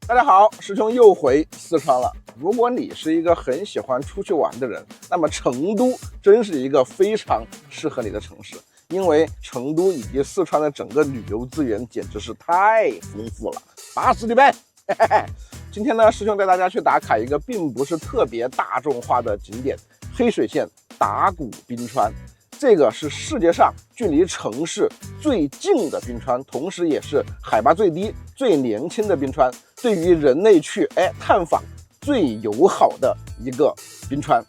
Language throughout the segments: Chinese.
大家好，师兄又回四川了。如果你是一个很喜欢出去玩的人，那么成都真是一个非常适合你的城市，因为成都以及四川的整个旅游资源简直是太丰富了，巴适的呗。今天呢，师兄带大家去打卡一个并不是特别大众化的景点——黑水县达古冰川。这个是世界上距离城市最近的冰川，同时也是海拔最低、最年轻的冰川，对于人类去探访最友好的一个冰川。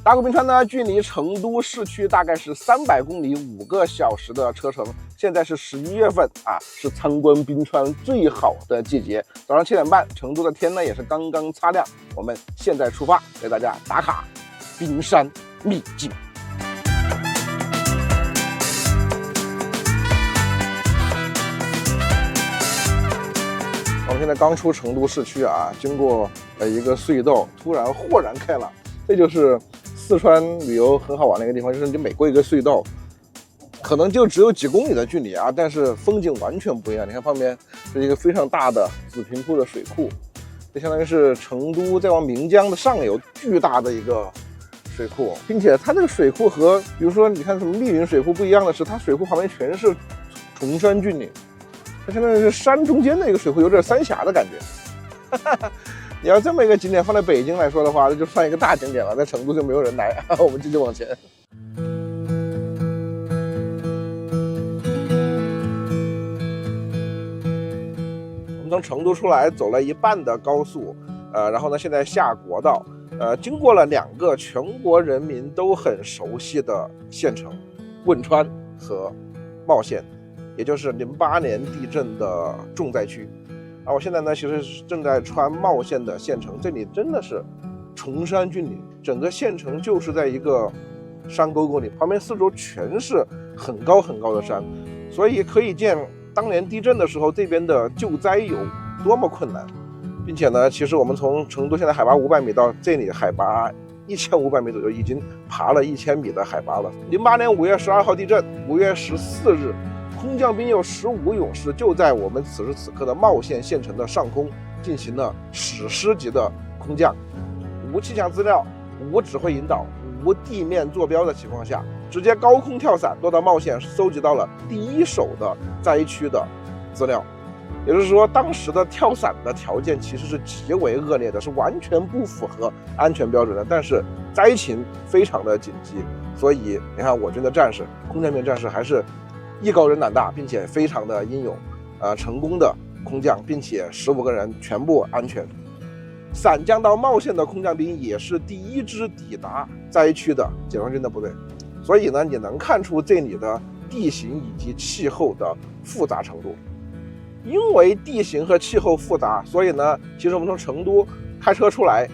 达古冰川呢，距离成都市区大概是300公里，5个小时的车程。现在是11月份啊，是参观冰川最好的季节。早上7点半，成都的天呢也是刚刚擦亮。我们现在出发，给大家打卡冰山秘境。我们现在刚出成都市区啊，经过一个隧道，突然豁然开朗。这就是四川旅游很好玩的一个地方，就是你每过一个隧道，可能就只有几公里的距离啊，但是风景完全不一样。你看旁边是一个非常大的紫坪铺的水库，这相当于是成都再往岷江的上游巨大的一个水库，并且它这个水库和比如说你看什么密云水库不一样的是，它水库旁边全是崇山峻岭。它相当于是山中间的一个水库，有点三峡的感觉。你要这么一个景点放在北京来说的话，那就算一个大景点了，在成都就没有人来。我们继续往前。我们从成都出来，走了一半的高速，然后呢，现在下国道，经过了2个全国人民都很熟悉的县城——汶川和茂县。也就是08年地震的重灾区啊！我现在呢，其实是正在穿茂县的县城，这里真的是崇山峻岭，整个县城就是在一个山沟沟里，旁边四周全是很高很高的山，所以可以见当年地震的时候这边的救灾有多么困难，并且呢，其实我们从成都现在海拔500米到这里海拔1500米左右，已经爬了1000米的海拔了。08年5月12号地震，5月14日。空降兵有15勇士就在我们此时此刻的茂县县城的上空进行了史诗级的空降，无气象资料、无指挥引导、无地面坐标的情况下，直接高空跳伞落到茂县，搜集到了第一手的灾区的资料。也就是说，当时的跳伞的条件其实是极为恶劣的，是完全不符合安全标准的。但是灾情非常的紧急，所以你看我军的战士，空降兵战士还是艺高人胆大，并且非常的英勇，成功的空降，并且15个人全部安全。伞降到茂县的空降兵也是第一支抵达灾区的解放军的部队，所以呢，你能看出这里的地形以及气候的复杂程度。因为地形和气候复杂，所以呢，其实我们从成都开车出来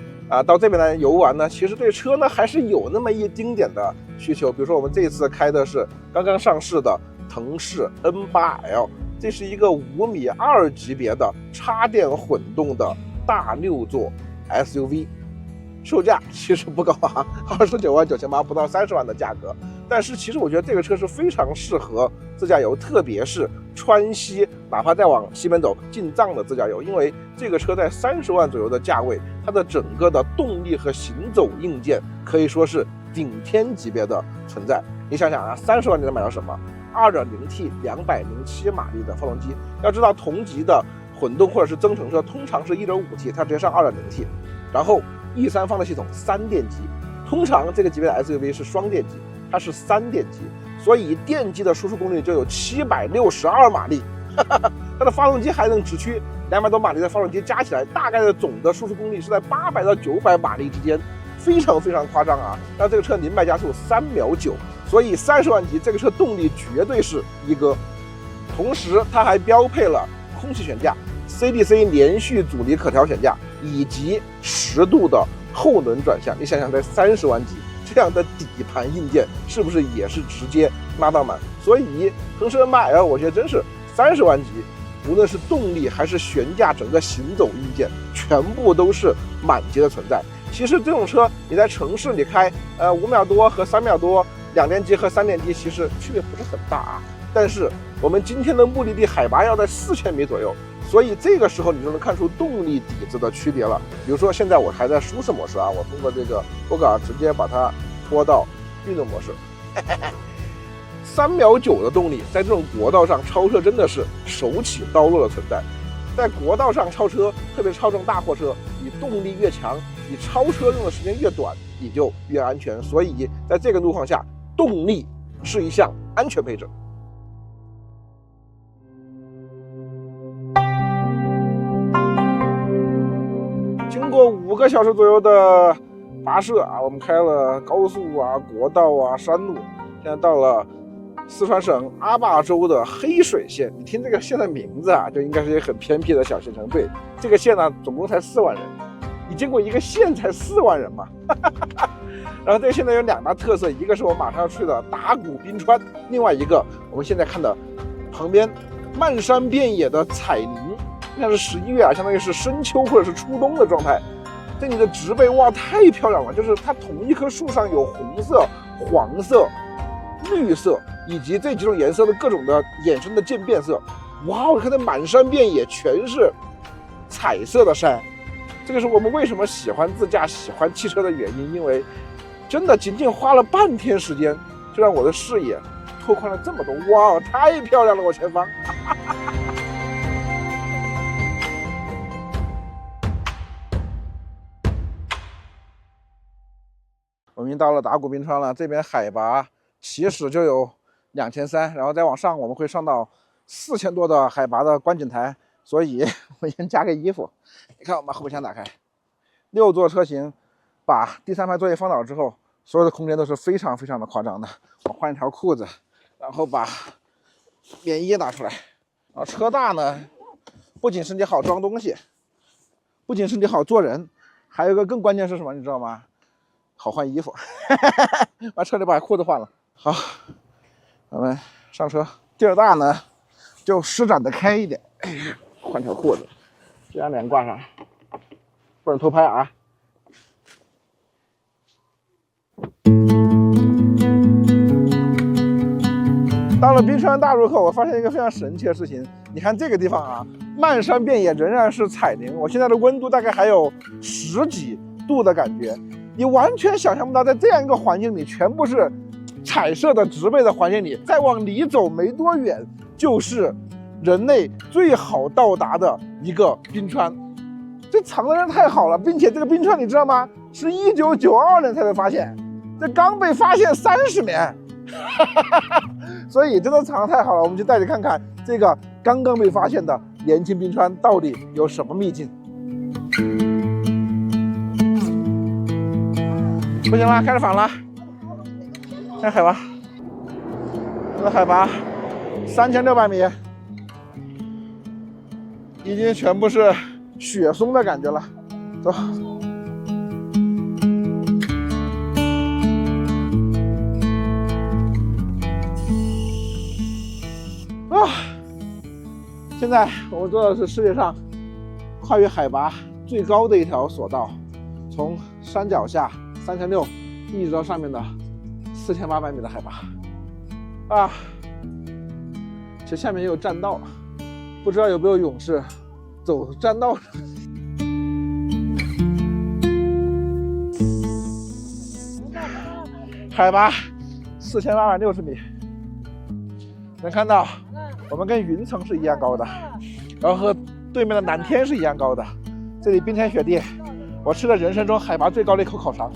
到这边来游玩呢，其实对车呢还是有那么一丁点的需求。比如说我们这一次开的是刚刚上市的腾势 N8L， 这是一个5.2米级别的插电混动的大6座 SUV， 售价其实不高啊，29.98万，不到30万的价格。但是其实我觉得这个车是非常适合自驾游，特别是川西，哪怕再往西边走进藏的自驾游，因为这个车在30万左右的价位，它的整个的动力和行走硬件可以说是顶天级别的存在。你想想啊，30万你能买到什么？2.0T 207马力的发动机，要知道同级的混动或者是增程车通常是 1.5T， 它直接上 2.0T， 然后 E3 放的系统3电机，通常这个级别的 SUV 是双电机，它是3电机，所以电机的输出功率就有762马力，它的发动机还能只驱200多马力的发动机加起来，大概的总的输出功率是在800到900马力之间，非常非常夸张啊！让这个车零100加速3秒9。所以30万级这个车动力绝对是一哥，同时它还标配了空气悬架、CDC 连续阻尼可调悬架以及10度的后轮转向。你想想，在30万级这样的底盘硬件，是不是也是直接拉到满？所以腾势 N8L 我觉得真是30万级，无论是动力还是悬架，整个行走硬件全部都是满级的存在。其实这种车你在城市里开，5秒多和3秒多，2电机和3电机其实区别不是很大啊。但是我们今天的目的地海拔要在4000米左右，所以这个时候你就能看出动力底子的区别了。比如说现在我还在舒适模式啊，我通过这个拨杆直接把它拨到运动模式。3秒9的动力，在这种国道上超车真的是手起刀落的存在。在国道上超车，特别超这种大货车，你动力越强，你超车用的时间越短，你就越安全。所以在这个路况下，动力是一项安全配置。经过5个小时左右的跋涉啊，我们开了高速啊、国道啊、山路，现在到了四川省阿坝州的黑水县。你听这个县的名字啊，就应该是一个很偏僻的小县城。对，这个县呢，总共才4万人。你经过一个县才4万人嘛？然后这个县呢有2大特色，一个是我马上要去的达古冰川，另外一个我们现在看的旁边漫山遍野的彩林。现在是11月啊，相当于是深秋或者是初冬的状态。这里的植被哇，太漂亮了！就是它同一棵树上有红色、黄色、绿色以及这几种颜色的各种的衍生的渐变色。哇，我看它满山遍野全是彩色的山。这个是我们为什么喜欢自驾、喜欢汽车的原因，因为真的仅仅花了半天时间，就让我的视野拓宽了这么多。哇，太漂亮了！我前方。我们已经到了达古冰川了，这边海拔起始就有2300，然后再往上我们会上到4000多的海拔的观景台，所以我先加个衣服。你看，我把后备箱打开，6座车型，把第3排座椅放倒之后，所有的空间都是非常非常的夸张的。我换一条裤子，然后把棉衣拿出来。啊，车大呢，不仅是你好装东西，不仅是你好做人，还有一个更关键是什么，你知道吗？好换衣服。把车里把裤子换了。好，我们上车。地儿大呢，就施展的开一点。换条裤子，这样脸挂上，不能偷拍啊。到了冰川大入口，我发现一个非常神奇的事情。你看这个地方啊，漫山遍野仍然是彩林，我现在的温度大概还有10几度的感觉。你完全想象不到，在这样一个环境里，全部是彩色的植被的环境里，再往里走没多远，就是人类最好到达的一个冰川。这藏的人太好了，并且这个冰川你知道吗？是1992年才被发现，这刚被发现30年。所以真的藏得太好了，我们就带你看看这个刚刚被发现的年轻冰川到底有什么秘境。不行了，开始反了。看海拔，这个海拔3600米，已经全部是雪松的感觉了。走。现在我们坐的是世界上跨越海拔最高的一条索道，从山脚下3600一直到上面的4800米的海拔啊！其实下面也有栈道，不知道有没有勇士走栈道。海拔4860米，能看到我们跟云层是一样高的，然后和对面的蓝天是一样高的。这里冰天雪地，我吃了人生中海拔最高的一口烤肠，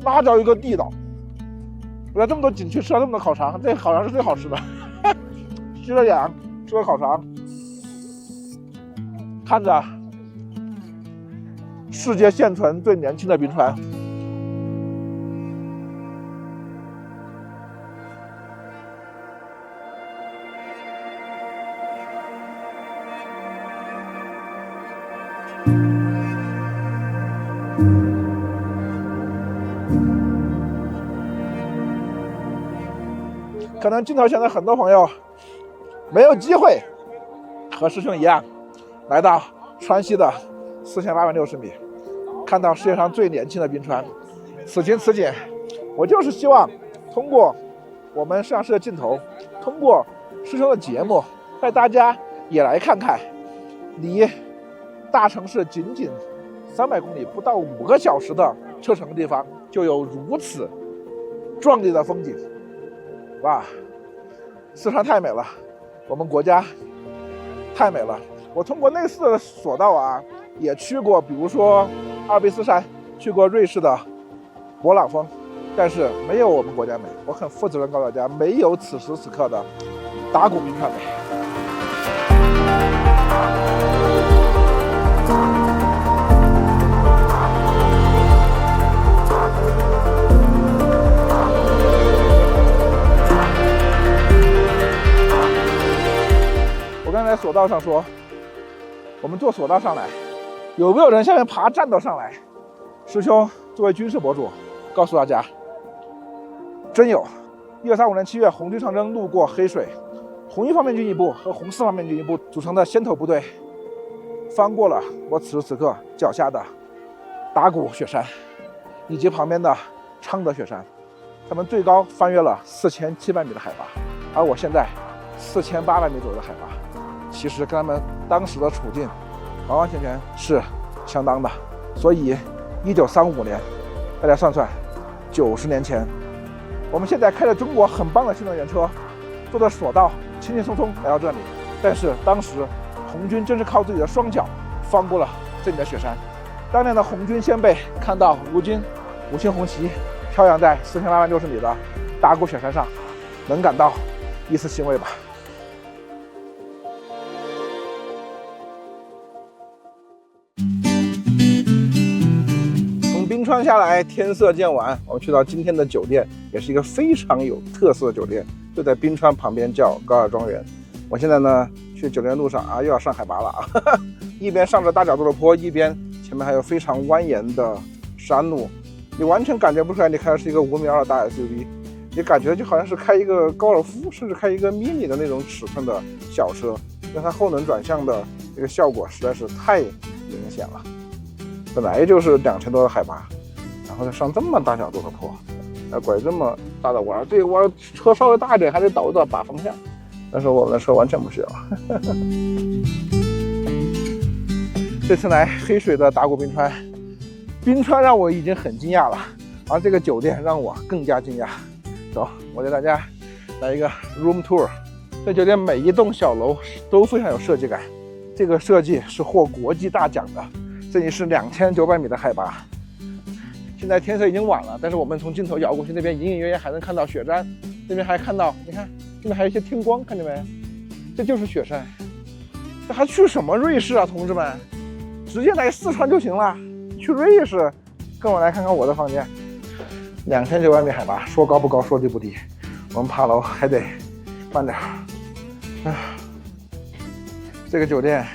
那叫一个地道。我在这么多景区吃了这么多烤肠，这烤肠是最好吃的。吃了羊，吃了烤肠，看着世界现存最年轻的冰川。可能镜头前的很多朋友没有机会和师兄一样来到川西的4860米，看到世界上最年轻的冰川。此情此景，我就是希望通过我们摄像师的镜头，通过师兄的节目，带大家也来看看，离大城市仅仅300公里，不到5个小时的车程的地方，就有如此壮丽的风景。哇，四川太美了，我们国家太美了。我通过类似的索道啊，也去过，比如说阿尔卑斯山，去过瑞士的勃朗峰，但是没有我们国家美。我很负责任告诉大家，没有此时此刻的达古冰川美。我刚才索道上说，我们坐索道上来，有没有人下面爬栈道上来？师兄作为军事博主，告诉大家，真有。1935年7月，红军长征路过黑水，红一方面军一部和红四方面军一部组成的先头部队，翻过了我此时此刻脚下的达古雪山，以及旁边的昌德雪山，他们最高翻越了4700米的海拔，而我现在4800米左右的海拔。其实跟他们当时的处境完完全全是相当的。所以1935年，大家算算，90年前，我们现在开着中国很棒的新能源车，坐着索道轻轻松松来到这里，但是当时红军正是靠自己的双脚翻过了这里的雪山。当年的红军先辈看到如今5星红旗飘扬在4860米的达古雪山上，能感到一丝欣慰吧。冰川下来，天色渐晚，我们去到今天的酒店，也是一个非常有特色的酒店，就在冰川旁边，叫高尔庄园。我现在呢去酒店路上啊，又要上海拔了，一边上着大角度的坡，一边前面还有非常蜿蜒的山路，你完全感觉不出来你开的是一个5.2米的大 SUV， 你感觉就好像是开一个高尔夫，甚至开一个 mini 的那种尺寸的小车，因为它后轮转向的这个效果实在是太明显了。本来就是2000多的海拔，然后再上这么大角度的坡，拐这么大的弯，这个弯车稍微大一点还得倒一倒把方向，但是我们的车完全不需要。这次来黑水的达古冰川，冰川让我已经很惊讶了，而这个酒店让我更加惊讶。走，我给大家来一个 room tour。这酒店每一栋小楼都非常有设计感，这个设计是获国际大奖的。这里是2900米的海拔，现在天色已经晚了，但是我们从镜头摇过去，那边隐隐约约还能看到雪山，那边还看到，你看这边还有一些天光，看见没？这就是雪山。这还去什么瑞士啊，同志们？直接来四川就行了，去瑞士？跟我来看看我的房间，2900米海拔，说高不高，说低不低。我们爬楼还得慢点。这个酒店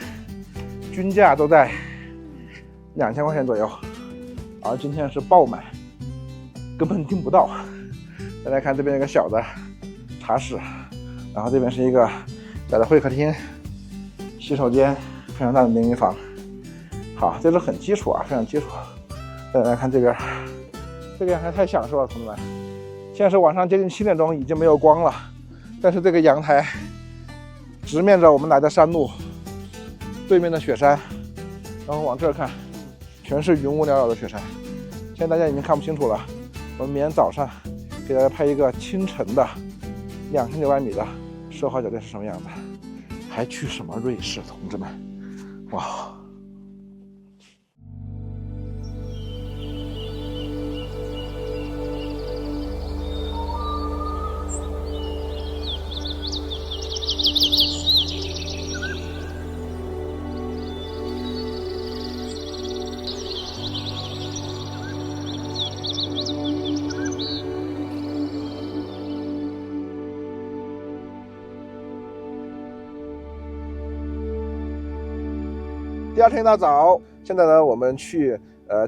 均价都在2000块钱左右，而今天是爆满，根本订不到。大家看这边有个小的茶室，然后这边是一个小的会客厅、洗手间，非常大的淋浴房。好，这是很基础啊，非常基础。大家看这边，这个还太享受了，同志们。现在是晚上接近7点钟，已经没有光了，但是这个阳台直面着我们来的山路，对面的雪山，然后往这儿看。全是云雾缭绕的雪山，现在大家已经看不清楚了。我们明天早上给大家拍一个清晨的2900米的奢华酒店是什么样子，还去什么瑞士，同志们？哇！第二天一大早，现在呢，我们去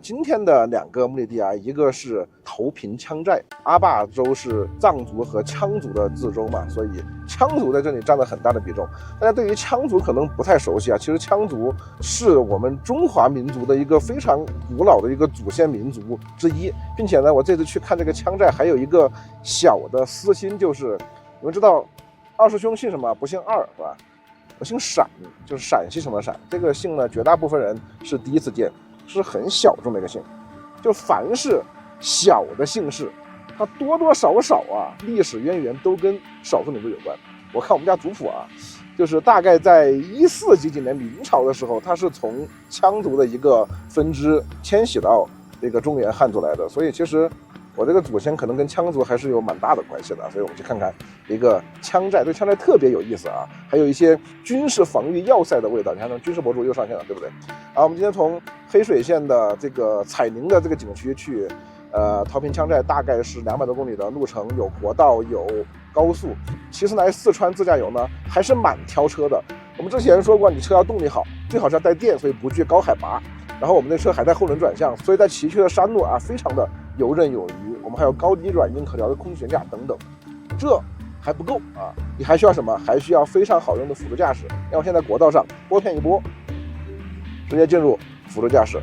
今天的2个目的地啊，一个是投平羌寨。阿坝州是藏族和羌族的自州嘛，所以羌族在这里占了很大的比重。大家对于羌族可能不太熟悉啊，其实羌族是我们中华民族的一个非常古老的一个祖先民族之一，并且呢，我这次去看这个羌寨，还有一个小的私心，就是你们知道二师兄姓什么？不姓二，是吧？我姓陕，就是陕西省的陕。这个姓呢，绝大部分人是第一次见，是很小众的一个姓。就凡是小的姓氏，它多多少少啊，历史渊源都跟少数民族有关。我看我们家族谱啊，就是大概在14几年明朝的时候，它是从羌族的一个分支迁徙到这个中原汉族来的，所以其实我这个祖先可能跟羌族还是有蛮大的关系的。所以我们去看看一个羌寨，这个羌寨特别有意思啊，还有一些军事防御要塞的味道。你看，那军事博主又上线了，对不对？好，我们今天从黑水县的这个彩宁的这个景区去桃坪羌寨，大概是200多公里的路程，有国道有高速。其实来四川自驾游呢，还是蛮挑车的。我们之前说过，你车要动力好，最好是要带电，所以不惧高海拔。然后我们的车还带后轮转向，所以在崎岖的山路啊，非常的游刃有余。我们还有高低软硬可调的空悬架等等。这还不够啊，你还需要什么？还需要非常好用的辅助驾驶。让我现在国道上拨片一拨，直接进入辅助驾驶。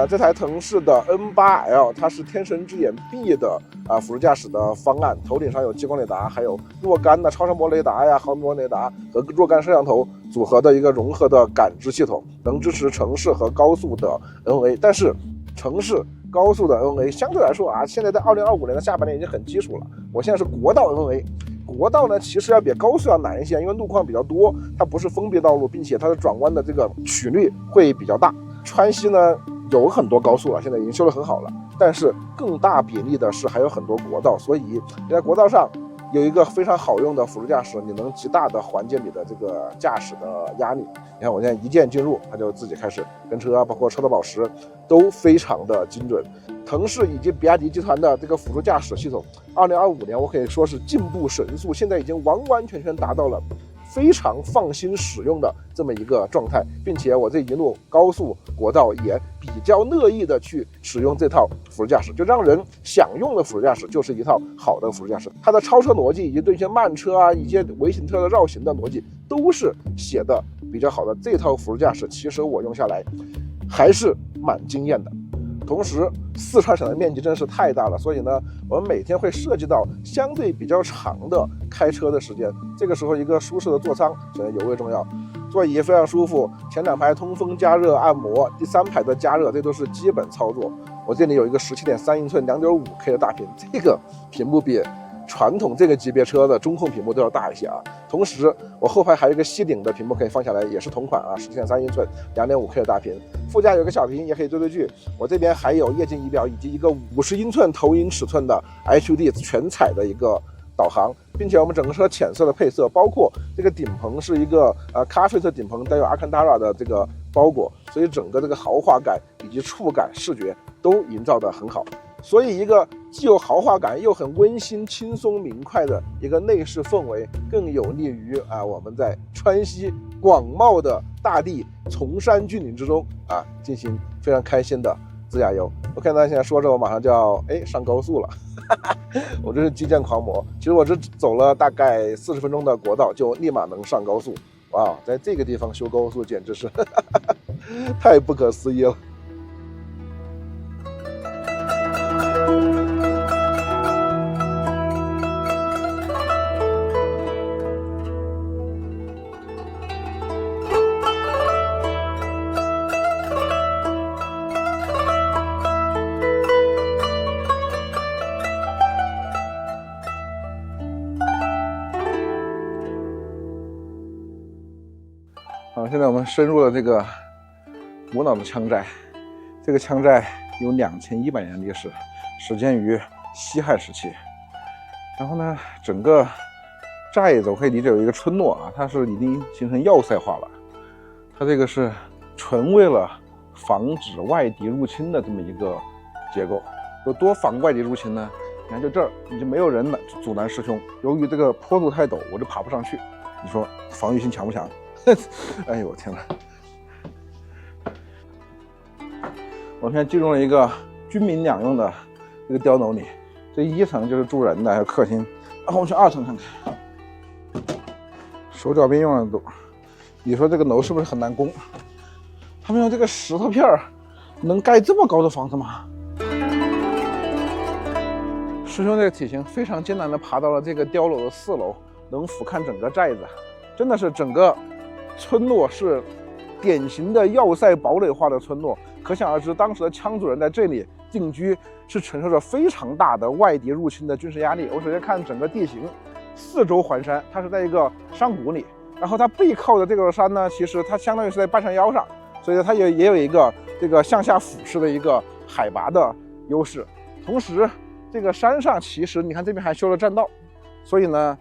这台腾势的 N8L 它是天神之眼 B 的辅助驾驶的方案，头顶上有激光雷达，还有若干的超声波雷达呀、毫米波雷达和若干摄像头组合的一个融合的感知系统，能支持城市和高速的 NA。但是城市高速的 NA 相对来说啊，现在在2025年的下半年已经很基础了。我现在是国道 NA。国道呢，其实要比高速要难一些，因为路况比较多，它不是封闭道路，并且它的转弯的这个曲率会比较大。川西呢有很多高速了，现在已经修得很好了，但是更大比例的是还有很多国道，所以你在国道上有一个非常好用的辅助驾驶，你能极大的缓解你的这个驾驶的压力。你看我现在一键进入，它就自己开始跟车啊，包括车的保时都非常的精准。腾势以及比亚迪集团的这个辅助驾驶系统，2025年我可以说是进步神速，现在已经完完全全达到了非常放心使用的这么一个状态，并且我这一路高速国道也比较乐意的去使用这套辅助驾驶，就让人想用的辅助驾驶就是一套好的辅助驾驶。它的超车逻辑以及对一些慢车啊、一些微型车的绕行的逻辑都是写的比较好的。这套辅助驾驶其实我用下来还是蛮惊艳的。同时，四川省的面积真是太大了，所以呢，我们每天会涉及到相对比较长的开车的时间。这个时候，一个舒适的座舱显得尤为重要。座椅非常舒服，前2排通风、加热、按摩，第3排的加热，这都是基本操作。我这里有一个17.3英寸、2.5K 的大屏，这个屏幕比传统这个级别车的中控屏幕都要大一些啊。同时，我后排还有一个吸顶的屏幕可以放下来，也是同款啊，17.3英寸、2.5K 的大屏。副驾有个小屏，也可以追追剧。我这边还有液晶仪表以及一个50英寸投影尺寸的 HUD 全彩的一个导航，并且我们整个车浅色的配色，包括这个顶棚是一个咖啡色顶棚，带有阿坎达拉的这个包裹，所以整个这个豪华感以及触感视觉都营造得很好。所以一个既有豪华感又很温馨、轻松、明快的一个内饰氛围，更有利于我们在川西广袤的大地、崇山峻岭之中进行非常开心的自驾游。我看到现在说着，我马上就要上高速了，我这是基建狂魔。其实我只走了大概40分钟的国道，就立马能上高速。哇，在这个地方修高速简直是太不可思议了。现在我们深入了这个古老的羌寨，这个羌寨有2100年历史，始建于西汉时期。然后呢，整个寨子我可以理解有一个村落它是已经形成要塞化了。它这个是纯为了防止外敌入侵的这么一个结构。有多防外敌入侵呢？你看，就这儿已经没有人阻拦师兄。由于这个坡度太陡，我就爬不上去。你说防御性强不强？哎呦我天哪！我现在进入了一个军民两用的这个碉楼里，这1层就是住人的，还有客厅。然后我们去2层看看，手脚并用的都。你说这个楼是不是很难攻？他们用这个石头片能盖这么高的房子吗？师兄这个体型非常艰难的爬到了这个碉楼的4楼，能俯瞰整个寨子，真的是整个村落是典型的要塞堡垒化的村落，可想而知，当时的羌族人在这里定居是承受着非常大的外敌入侵的军事压力。我首先看整个地形，四周环山，它是在一个山谷里，然后它背靠的这个山呢，其实它相当于是在半山腰上，所以它也有一个这个向下俯视的一个海拔的优势。同时，这个山上其实你看这边还修了栈道，所以呢，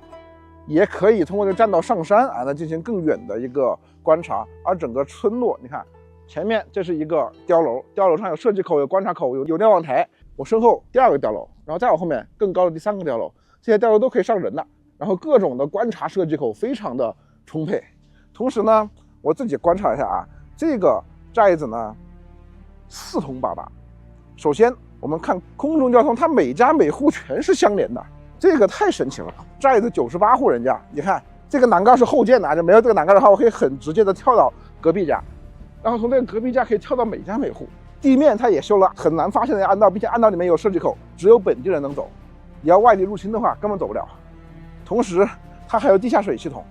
也可以通过这个栈道上山来进行更远的一个观察。而整个村落，你看前面这是一个碉楼，碉楼上有射击口、有观察口、有瞭望台。我身后第二个碉楼，然后再往后面更高的第三个碉楼，这些碉楼都可以上人的。然后各种的观察射击口非常的充沛。同时呢，我自己观察一下啊，这个寨子呢四通八达。首先我们看空中交通，它每家每户全是相连的，这个太神奇了。寨子98户人家，你看这个栏杆是后建的，就没有这个栏杆的话，我可以很直接的跳到隔壁家，然后从这个隔壁家可以跳到每家每户。地面它也修了很难发现的暗道，并且暗道里面有射击口，只有本地人能走，你要外敌入侵的话根本走不了。同时它还有地下水系统，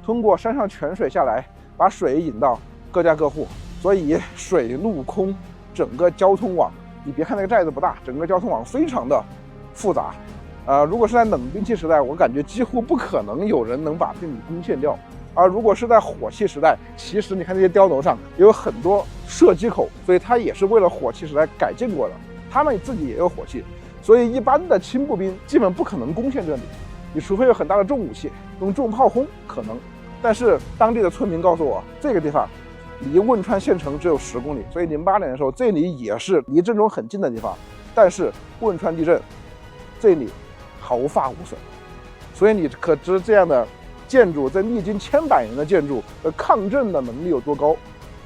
通过山上泉水下来，把水引到各家各户，所以水陆空整个交通网，你别看那个寨子不大，整个交通网非常的复杂。如果是在冷兵器时代，我感觉几乎不可能有人能把这里攻陷掉。而如果是在火器时代，其实你看这些碉楼上也有很多射击口，所以它也是为了火器时代改进过的。他们自己也有火器，所以一般的轻步兵基本不可能攻陷这里，你除非有很大的重武器，用重炮轰可能。但是当地的村民告诉我，这个地方离汶川县城只有10公里，所以08年的时候，这里也是离镇中很近的地方。但是汶川地震，这里毫发无损，所以你可知这样的建筑，这历经千百年的建筑的抗震的能力有多高，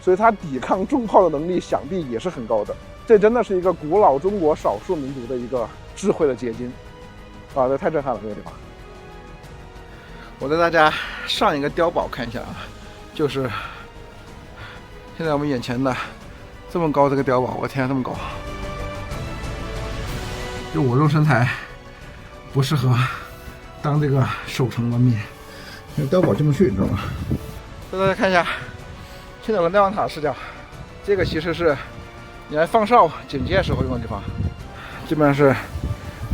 所以它抵抗重炮的能力想必也是很高的。这真的是一个古老中国少数民族的一个智慧的结晶啊！这太震撼了，这个地方。我带大家上一个碉堡看一下啊，就是现在我们眼前的这么高这个碉堡，我天啊，这么高！就我这种身材不适合当这个守城官兵。碉堡进不去，你知道吗？带大家看一下，现在有个瞭望塔视角，这个其实是你来放哨警戒时候用的地方，基本上是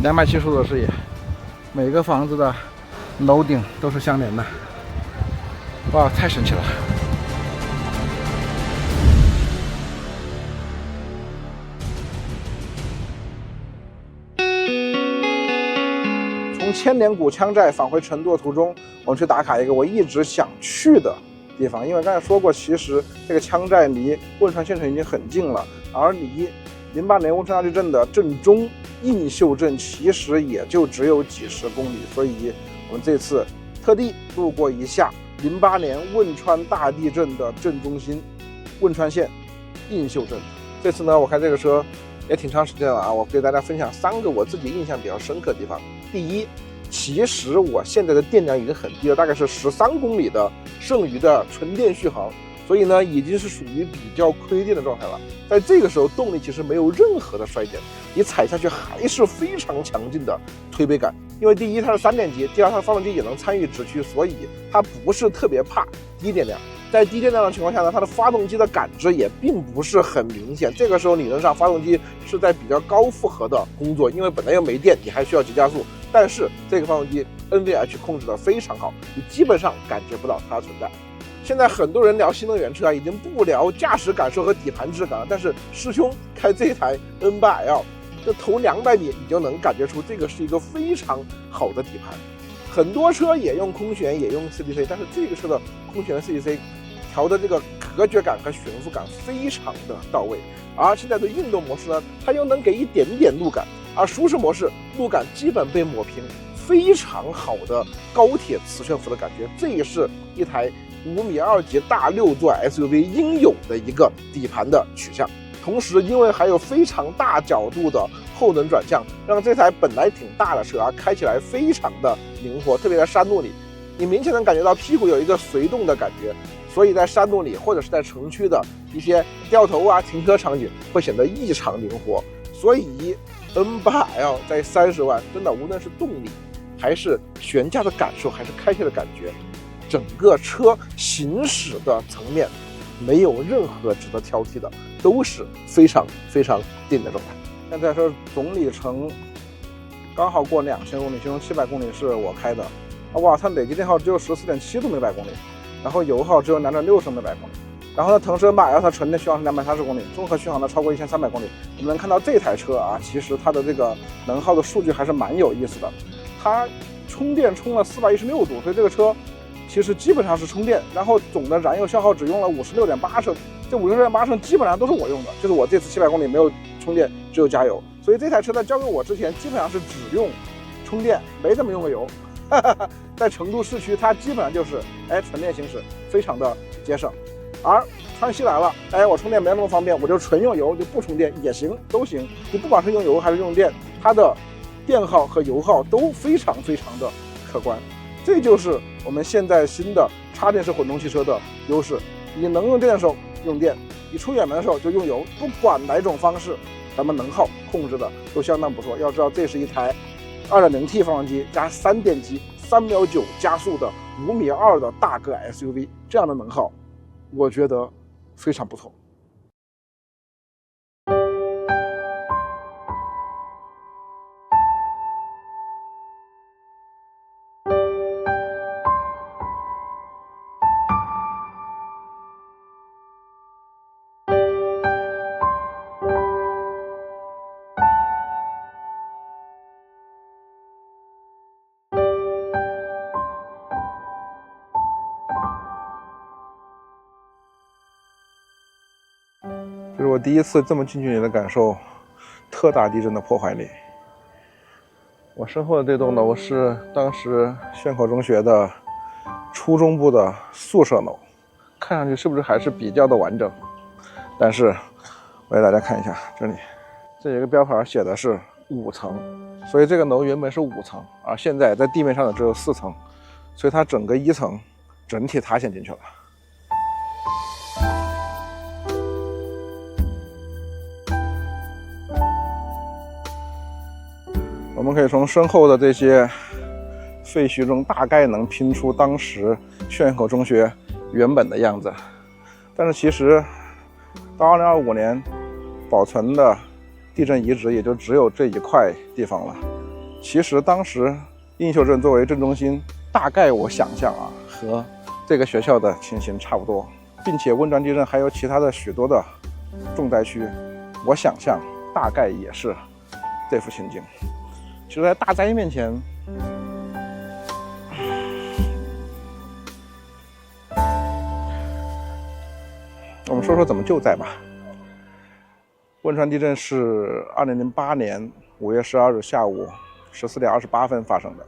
270度的视野，每个房子的楼顶都是相连的，哇，太神奇了！从千年古羌寨返回成都的途中，我们去打卡一个我一直想去的地方。因为刚才说过，其实这个羌寨离汶川县城已经很近了，而离08年汶川大地震的震中映秀镇其实也就只有几十公里。所以我们这次特地路过一下08年汶川大地震的震中心汶川县映秀镇。这次呢，我开这个车也挺长时间了啊，我给大家分享3个我自己印象比较深刻的地方。第一，其实我现在的电量已经很低了，大概是13公里的剩余的纯电续航，所以呢已经是属于比较亏电的状态了。在这个时候，动力其实没有任何的衰减，你踩下去还是非常强劲的推背感。因为第一它是3电机，第二它的发动机也能参与直驱，所以它不是特别怕低电量。在低电量的情况下呢，它的发动机的感知也并不是很明显。这个时候理论上发动机是在比较高负荷的工作，因为本来又没电，你还需要急加速。但是这个发动机 NVH 控制的非常好，你基本上感觉不到它的存在。现在很多人聊新能源车啊，已经不聊驾驶感受和底盘质感了。但是师兄开这台 N8L， 这头200米你就能感觉出这个是一个非常好的底盘。很多车也用空悬，也用 CDC， 但是这个车的空悬 CDC 调的这个隔绝感和悬浮感非常的到位。而现在的运动模式呢，它又能给一点点路感，而舒适模式路感基本被抹平，非常好的高铁磁悬浮的感觉。这也是一台5.2米级大6座 SUV 应有的一个底盘的取向。同时因为还有非常大角度的后轮转向，让这台本来挺大的车啊开起来非常的灵活，特别在山路里你明显能感觉到屁股有一个随动的感觉，所以在山路里或者是在城区的一些掉头啊停车场景会显得异常灵活。所以 N8L 在30万真的无论是动力还是悬架的感受还是开起来的感觉整个车行驶的层面没有任何值得挑剔的，都是非常非常定的状态。现在是总里程刚好过2000公里，其中700公里是我开的。哇，它累计电耗只有14.7度每百公里，然后油耗只有2.6升每百公里。然后呢，腾势 N8L 它纯电续航是230公里，综合续航呢超过1300公里。我们能看到这台车啊，其实它的这个能耗的数据还是蛮有意思的。它充电充了416度，所以这个车其实基本上是充电，然后总的燃油消耗只用了56.8升。这56.8升基本上都是我用的，就是我这次700公里没有充电，只有加油。所以这台车在交给我之前，基本上是只用充电，没怎么用过油。在成都市区，它基本上就是纯电行驶，非常的节省。而川西来了，我充电没那么方便，我就纯用油，就不充电也行，都行。你不管是用油还是用电，它的电耗和油耗都非常非常的可观。这就是我们现在新的插电式混动汽车的优势。你能用电的时候用电，你出远门的时候就用油，不管哪种方式，咱们能耗控制的都相当不错。要知道，这是一台 2.0T 发动机加3电机，3秒9加速的5.2米的大个 SUV， 这样的能耗，我觉得非常不错。这是我第一次这么近距离的感受特大地震的破坏力。我身后的这栋楼是当时宣口中学的初中部的宿舍楼，看上去是不是还是比较的完整？但是我给大家看一下，这有一个标牌写的是5层，所以这个楼原本是5层，而现在在地面上的只有4层，所以它整个1层整体塌陷进去了。我们可以从身后的这些废墟中大概能拼出当时宣口中学原本的样子，但是其实到2025年保存的地震遗址也就只有这一块地方了。其实当时映秀镇作为镇中心，大概我想象和这个学校的情形差不多，并且汶川地震还有其他的许多的重灾区，我想象大概也是这幅情景。其实在大灾面前，我们说说怎么救灾吧。汶川地震是2008年5月12日下午14点28分发生的。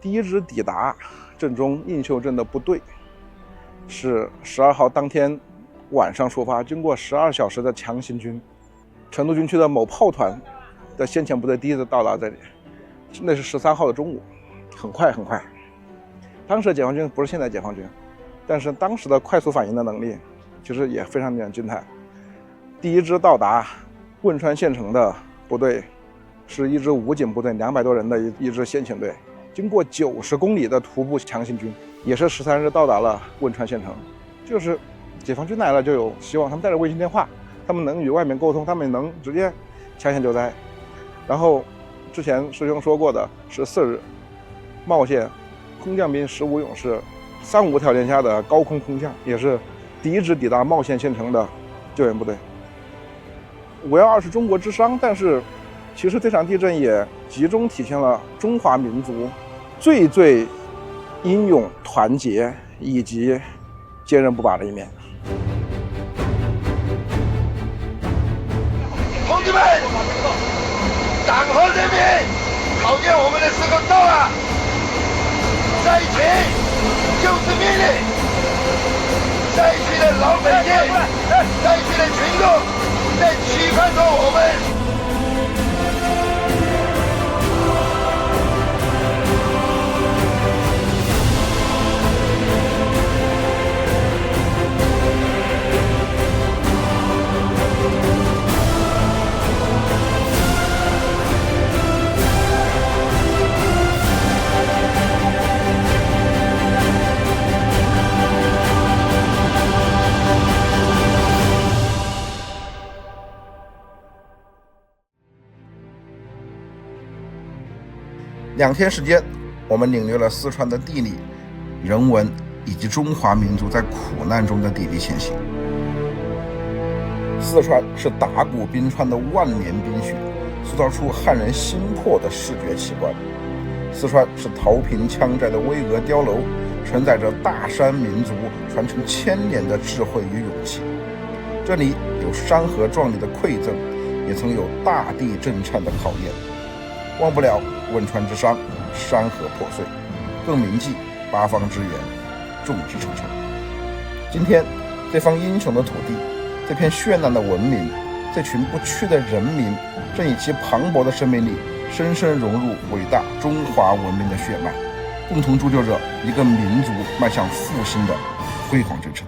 第一支抵达镇中映秀镇的部队是12号当天晚上出发，经过12小时的强行军，成都军区的某炮团的先遣部队第一次到达这里，那是13号的中午，很快。当时的解放军不是现在解放军，但是当时的快速反应的能力其实也非常令人惊叹。第一支到达汶川县城的部队是一支武警部队，200多人的一支先遣队，经过90公里的徒步强行军，也是13日到达了汶川县城。就是解放军来了就有希望，他们带着卫星电话，他们能与外面沟通，他们能直接抢险救灾。然后之前师兄说过的14日，茂县空降兵15勇士3无条件下的高空空降，也是第一支抵达茂县县城的救援部队。5.12是中国之殇，但是其实这场地震也集中体现了中华民族最英勇、团结以及坚韧不拔的一面。同志们，党和人民考验我们的时候到了，在一起就是命令，在一起的老百姓，在一起的群众，在期盼着我们。2天时间，我们领略了四川的地理、人文以及中华民族在苦难中的砥砺前行。四川是打鼓冰川的万年冰雪，塑造出撼人心魄的视觉奇观。四川是桃坪羌寨的巍峨碉楼，承载着大山民族传承1000年的智慧与勇气。这里有山河壮丽的馈赠，也曾有大地震颤的考验。忘不了汶川之伤，山河破碎，更铭记八方支援，众志成城。今天，这方英雄的土地，这片绚烂的文明，这群不屈的人民，正以其磅礴的生命力，深深融入伟大中华文明的血脉，共同铸就着一个民族迈向复兴的辉煌征程。